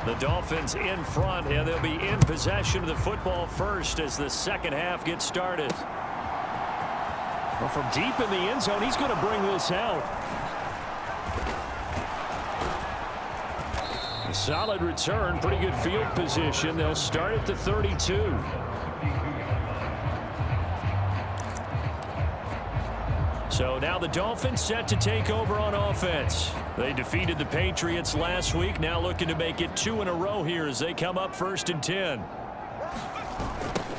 The Dolphins in front, and they'll be in possession of the football first as the second half gets started. Well, from deep in the end zone, he's going to bring this out. A solid return, pretty good field position. They'll start at the 32. So now the Dolphins set to take over on offense. They defeated the Patriots last week, now looking to make it 2 in a row here as they come up 1st and 10.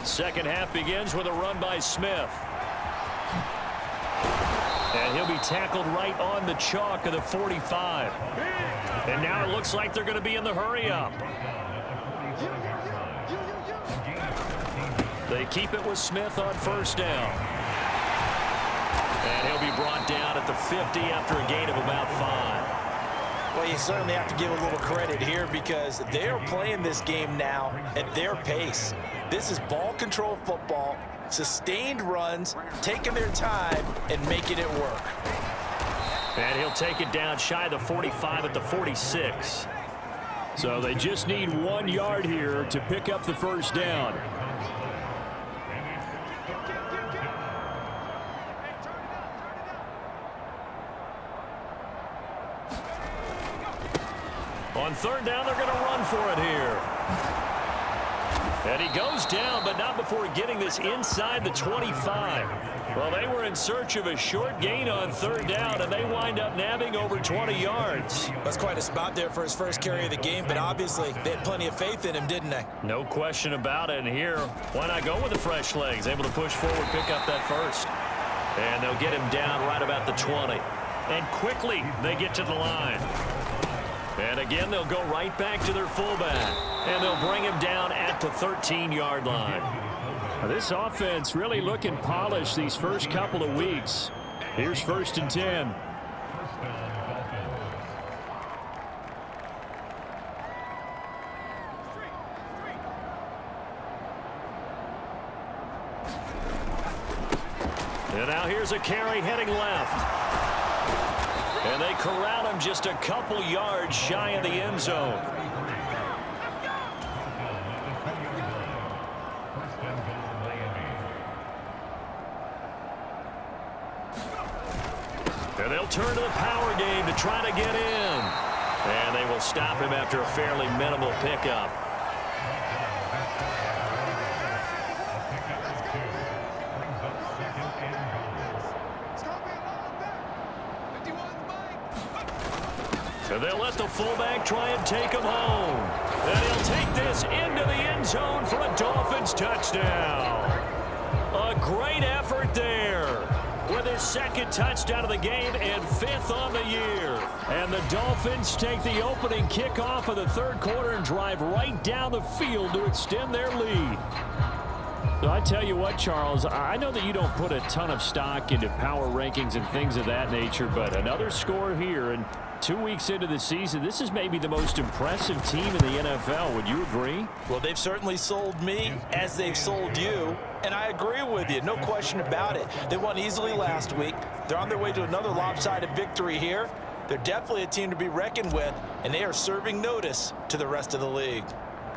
Second half begins with a run by Smith. And he'll be tackled right on the chalk of the 45. And now it looks like they're going to be in the hurry-up. They keep it with Smith on 1st down. And he'll be brought down at the 50 after a gain of about 5. Well, you certainly have to give a little credit here because they are playing this game now at their pace. This is ball control football, sustained runs, taking their time and making it work. And he'll take it down shy of the 45 at the 46. So they just need 1 yard here to pick up the 1st down. On 3rd down, they're going to run for it here. And he goes down, but not before getting this inside the 25. Well, they were in search of a short gain on 3rd down, and they wind up nabbing over 20 yards. That's quite a spot there for his first carry of the game, but obviously they had plenty of faith in him, didn't they? No question about it. And here, why not go with the fresh legs? Able to push forward, pick up that 1st. And they'll get him down right about the 20. And quickly, they get to the line. And again, they'll go right back to their fullback. And they'll bring him down at the 13-yard line. This offense really looking polished these first couple of weeks. Here's 1st and 10. And now here's a carry heading left. And they corral him just a couple yards shy of the end zone. And they'll turn to the power game to try to get in. And they will stop him after a fairly minimal pickup. So they'll let the fullback try and take him home. And he'll take this into the end zone for a Dolphins touchdown. A great effort there with his 2nd touchdown of the game and 5th on the year. And the Dolphins take the opening kickoff of the 3rd quarter and drive right down the field to extend their lead. So I tell you what, Charles, I know that you don't put a ton of stock into power rankings and things of that nature, but another score here, and 2 weeks into the season, this is maybe the most impressive team in the NFL. Would you agree? Well, they've certainly sold me as they've sold you, and I agree with you. No question about it. They won easily last week. They're on their way to another lopsided victory here. They're definitely a team to be reckoned with, and they are serving notice to the rest of the league.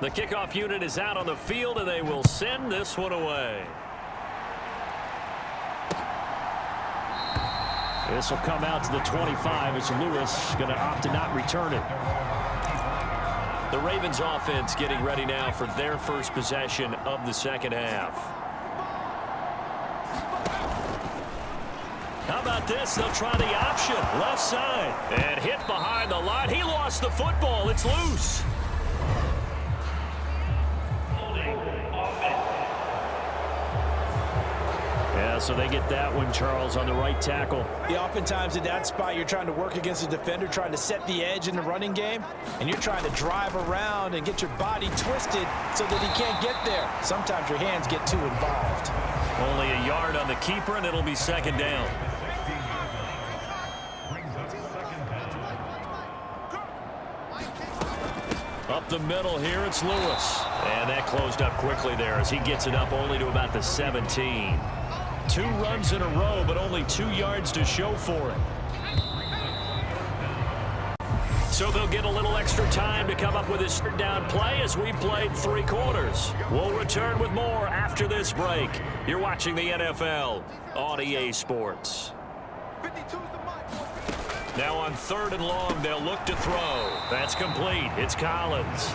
The kickoff unit is out on the field, and they will send this one away. This will come out to the 25 as Lewis going to opt to not return it. The Ravens offense getting ready now for their first possession of the second half. How about this? They'll try the option. Left side. And hit behind the line. He lost the football. It's loose. Yeah, so they get that one, Charles, on the right tackle. Yeah, oftentimes in that spot, you're trying to work against a defender, trying to set the edge in the running game, and you're trying to drive around and get your body twisted so that he can't get there. Sometimes your hands get too involved. Only a yard on the keeper, and it'll be 2nd down. Up the middle here, it's Lewis. And that closed up quickly there as he gets it up only to about the 17. 2 runs in a row, but only 2 yards to show for it. So they'll get a little extra time to come up with this down play as we played 3 quarters. We'll return with more after this break. You're watching the NFL on EA Sports. Now on 3rd and long, they'll look to throw. That's complete. It's Collins.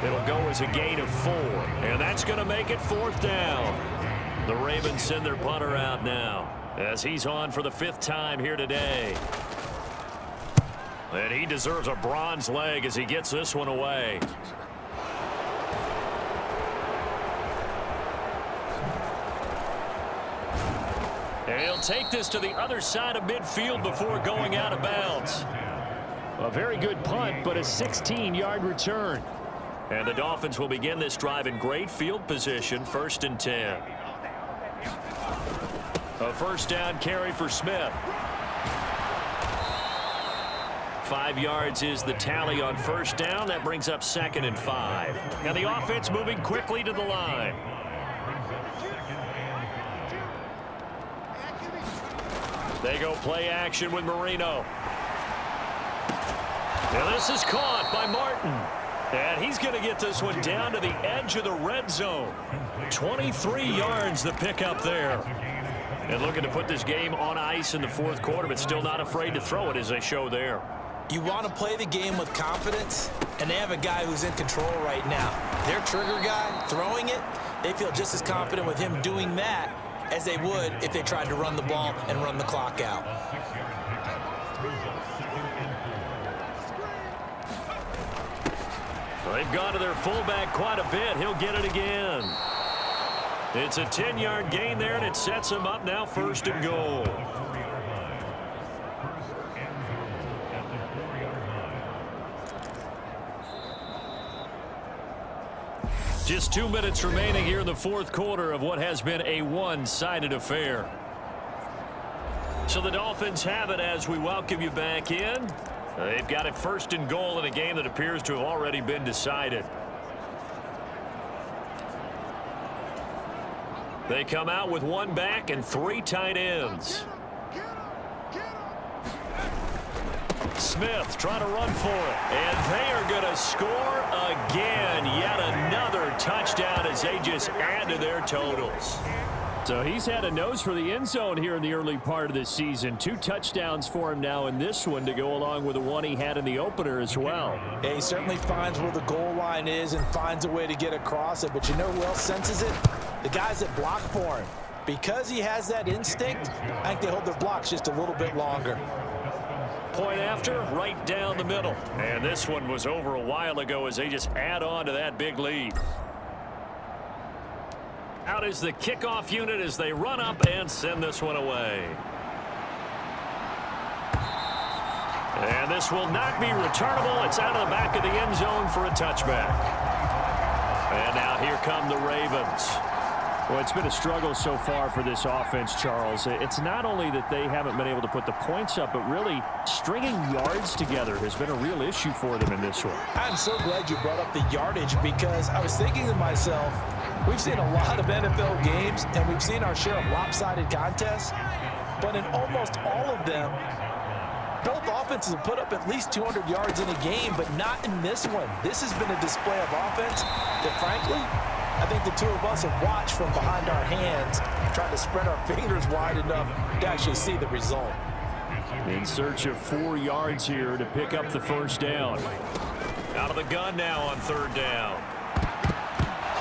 It'll go as a gain of 4, and that's going to make it 4th down. The Ravens send their punter out now as he's on for the 5th time here today. And he deserves a bronze leg as he gets this one away. And he'll take this to the other side of midfield before going out of bounds. A very good punt, but a 16-yard return. And the Dolphins will begin this drive in great field position, 1st and 10. A 1st down carry for Smith. 5 yards is the tally on 1st down. That brings up 2nd and 5. Now the offense moving quickly to the line. They go play action with Marino. Now this is caught by Martin. And he's going to get this one down to the edge of the red zone. 23 yards the pickup there. And looking to put this game on ice in the 4th quarter, but still not afraid to throw it as they show there. You want to play the game with confidence, and they have a guy who's in control right now. Their trigger guy throwing it, they feel just as confident with him doing that as they would if they tried to run the ball and run the clock out. They've gone to their fullback quite a bit. He'll get it again. It's a 10-yard gain there, and it sets him up now 1st and goal. Just 2 minutes remaining here in the 4th quarter of what has been a one-sided affair. So the Dolphins have it as we welcome you back in. They've got it 1st and goal in a game that appears to have already been decided. They come out with 1 back and 3 tight ends. Smith trying to run for it. And they are going to score again. Yet another touchdown as they just add to their totals. So he's had a nose for the end zone here in the early part of this season. 2 touchdowns for him now in this one to go along with the one he had in the opener as well. Yeah, he certainly finds where the goal line is and finds a way to get across it. But you know who else senses it? The guys that block for him. Because he has that instinct, I think they hold their blocks just a little bit longer. Point after, right down the middle. And this one was over a while ago as they just add on to that big lead. Out is the kickoff unit as they run up and send this one away. And this will not be returnable. It's out of the back of the end zone for a touchback. And now here come the Ravens. Well, it's been a struggle so far for this offense, Charles. It's not only that they haven't been able to put the points up, but really stringing yards together has been a real issue for them in this one. I'm so glad you brought up the yardage because I was thinking to myself, we've seen a lot of NFL games and we've seen our share of lopsided contests, but in almost all of them, both offenses have put up at least 200 yards in a game, but not in this one. This has been a display of offense that, frankly, I think the two of us have watched from behind our hands, trying to spread our fingers wide enough to actually see the result. In search of 4 yards here to pick up the 1st down. Out of the gun now on 3rd down.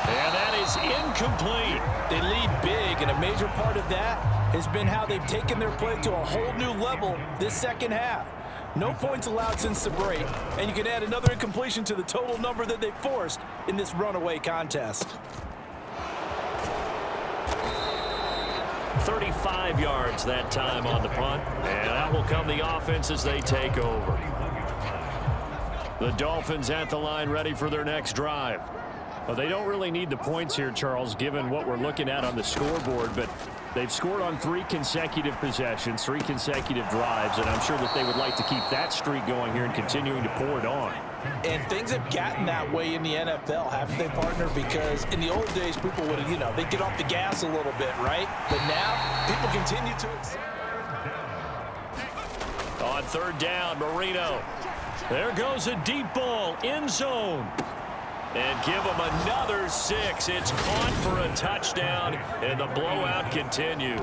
And that is incomplete. They lead big, and a major part of that has been how they've taken their play to a whole new level this second half. No points allowed since the break, and you can add another incompletion to the total number that they forced in this runaway contest. 35 yards that time on the punt, and out will come the offense as they take over. The Dolphins at the line ready for their next drive. Well, they don't really need the points here, Charles, given what we're looking at on the scoreboard, but they've scored on 3 consecutive possessions, 3 consecutive drives, and I'm sure that they would like to keep that streak going here and continuing to pour it on. And things have gotten that way in the NFL, haven't they, partner? Because in the old days, people would have, they'd get off the gas a little bit, right? But now, people continue to... On 3rd down, Marino. There goes a deep ball, end zone. And give them another 6. It's caught for a touchdown, and the blowout continues.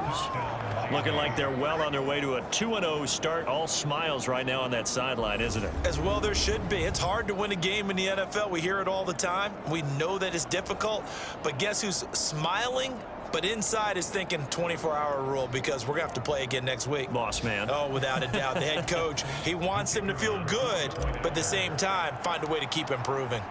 Looking like they're well on their way to a 2-0 start. All smiles right now on that sideline, isn't it? As well there should be. It's hard to win a game in the NFL. We hear it all the time. We know that it's difficult. But guess who's smiling? But inside is thinking 24-hour rule because we're going to have to play again next week. Boss man. Oh, without a doubt. The head coach, he wants him to feel good, but at the same time, find a way to keep improving.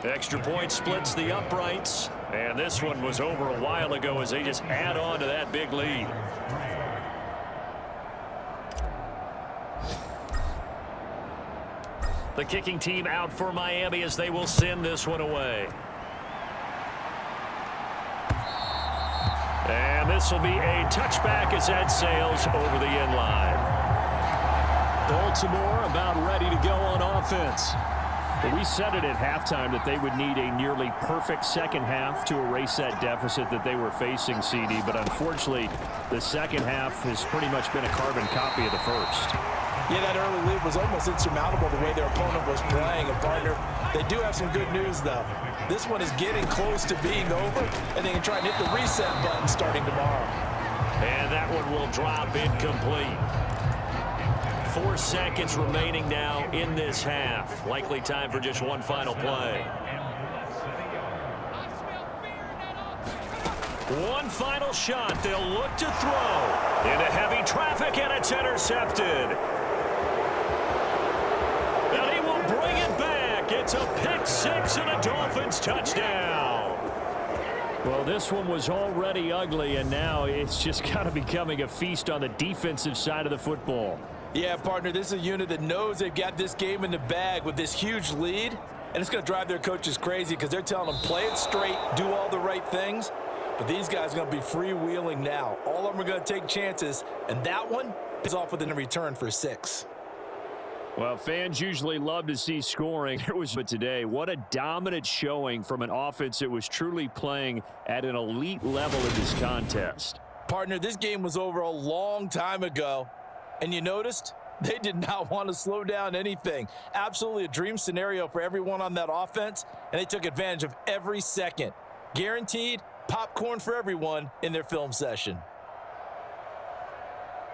Extra point splits the uprights. And this one was over a while ago as they just add on to that big lead. The kicking team out for Miami as they will send this one away. And this will be a touchback as that sails over the end line. Baltimore about ready to go on offense. But we said it at halftime that they would need a nearly perfect second half to erase that deficit that they were facing, CD. But unfortunately, the second half has pretty much been a carbon copy of the first. Yeah, that early lead was almost insurmountable the way their opponent was playing. And, partner, they do have some good news, though. This one is getting close to being over, and they can try and hit the reset button starting tomorrow. And that one will drop incomplete. 4 seconds remaining now in this half. Likely time for just one final play. One final shot. They'll look to throw. Into heavy traffic, and it's intercepted. And he will bring it back. It's a pick 6 and a Dolphins touchdown. Well, this one was already ugly, and now it's just kind of becoming a feast on the defensive side of the football. Yeah, partner, this is a unit that knows they've got this game in the bag with this huge lead, and it's going to drive their coaches crazy because they're telling them play it straight, do all the right things. But these guys are going to be freewheeling now. All of them are going to take chances, and that one is off with a return for 6. Well, fans usually love to see scoring. But today, what a dominant showing from an offense that was truly playing at an elite level in this contest. Partner, this game was over a long time ago, and you noticed they did not want to slow down anything. Absolutely a dream scenario for everyone on that offense, and they took advantage of every second. Guaranteed popcorn for everyone in their film session.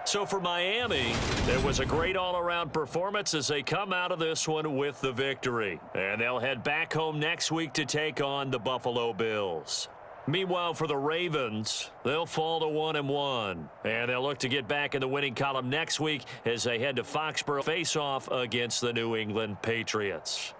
So for Miami, it was a great all-around performance as they come out of this one with the victory. And they'll head back home next week to take on the Buffalo Bills. Meanwhile, for the Ravens, they'll fall to 1-1. And they'll look to get back in the winning column next week as they head to Foxborough face-off against the New England Patriots.